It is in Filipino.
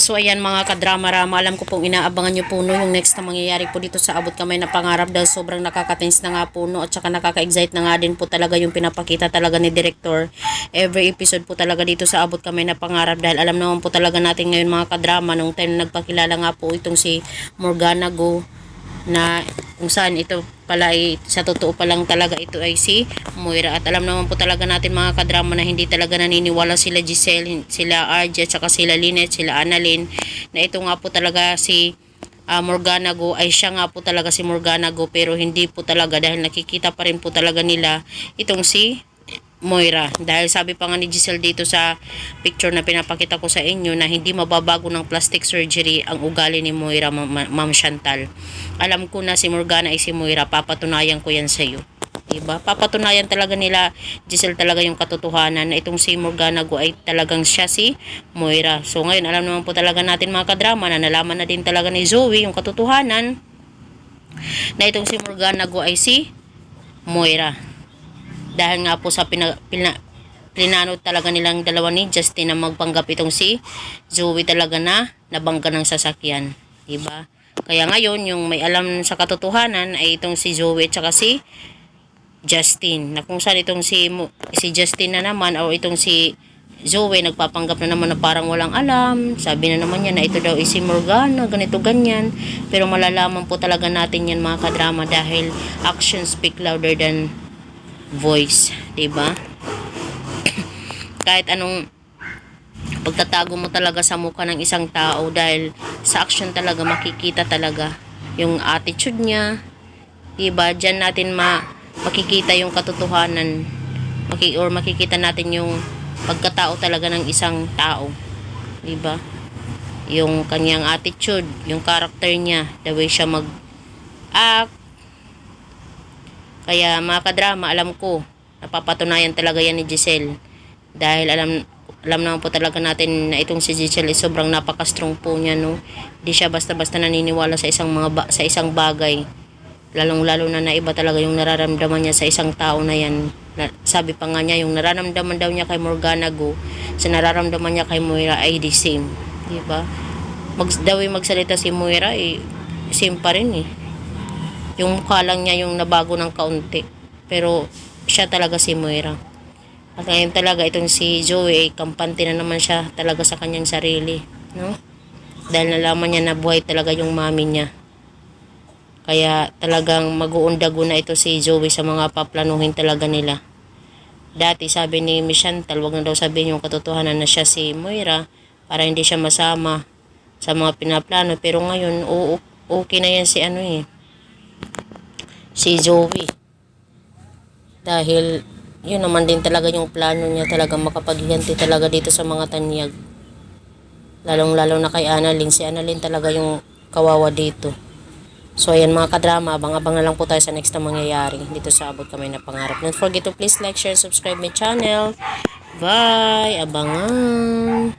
So ayan mga kadrama-rama, alam ko pong inaabangan nyo po no, yung next na mangyayari po dito sa Abot Kamay na Pangarap dahil sobrang nakaka-tense na nga po no, at saka nakaka-excite na nga din po talaga yung pinapakita talaga ni Director. Every episode po talaga dito sa Abot Kamay na Pangarap dahil alam naman po talaga natin ngayon mga kadrama nung time na nagpakilala nga po itong si Morgana Go na kung saan ito pala ay sa totoo pa lang talaga ito ay si Moira. At alam naman po talaga natin mga kadrama na hindi talaga naniniwala sila Giselle, sila RJ, at saka sila Lynette, sila Annalyn na ito nga po talaga si Morgana Go ay siya nga po talaga si Morgana Go, pero hindi po talaga dahil nakikita pa rin po talaga nila itong si Moira. Dahil sabi pa nga ni Giselle dito sa picture na pinapakita ko sa inyo na hindi mababago ng plastic surgery ang ugali ni Moira, Ma'am Chantal. Alam ko na si Morgana ay si Moira, papatunayan ko yan sa iyo. Diba? Papatunayan talaga nila Giselle talaga yung katotohanan na itong si Morgana Go ay talagang siya si Moira. So ngayon alam naman po talaga natin mga kadrama na nalaman na din talaga ni Zoe yung katotohanan na itong si Morgana Go ay si Moira. Dahil nga po sa plinano talaga nilang dalawa ni Justin na magpanggap itong si Zoe talaga na nabangga ng sasakyan. Diba? Kaya ngayon, yung may alam sa katotohanan ay itong si Zoe at saka si Justin. Na kung saan itong si Justin na naman o itong si Zoe nagpapanggap na naman na parang walang alam. Sabi na naman niya na ito daw si Morgana, ganito ganyan. Pero malalaman po talaga natin yan mga kadrama dahil actions speak louder than voice, diba? Kahit anong pagtatago mo talaga sa mukha ng isang tao, dahil sa action talaga makikita talaga yung attitude niya, diba? Diyan natin makikita yung katotohanan, or makikita natin yung pagkatao talaga ng isang tao, diba? Yung kanyang attitude, yung character niya, the way siya mag-act. Kaya mga kadrama, alam ko napapatunayan talaga yan ni Giselle dahil alam naman po talaga natin na itong si Giselle ay sobrang napaka-strong po niya, no. Hindi siya basta-basta naniniwala sa isang bagay, lalong-lalo na iba talaga yung nararamdaman niya sa isang tao na yan. Sabi pa nga niya yung nararamdaman daw niya kay Morgana Go sa nararamdaman niya kay Moira ay the same, di ba? Magsalita si Moira same pa rin eh. Yung mukha lang niya yung nabago ng kaunti. Pero siya talaga si Moira. At ngayon talaga itong si Zoe kampante na naman siya talaga sa kanyang sarili, no? Dahil nalaman niya na buhay talaga yung mami niya. Kaya talagang mag-uundago na ito si Zoe sa mga paplanuhin talaga nila. Dati sabi ni Miss Chantal, wag na daw sabihin yung katotohanan na siya si Moira para hindi siya masama sa mga pinaplano. Pero ngayon, okay na yan si Zoe. Dahil yun naman din talaga yung plano niya, talaga makapaghiganti talaga dito sa mga tanyag. Lalong-lalo na kay Annalyn. Si Annalyn talaga yung kawawa dito. So ayan mga kadrama, abang-abang na lang po tayo sa next na mangyayari dito sa Abot Kamay na Pangarap. Don't forget to please like, share, subscribe my channel. Bye! Abangan!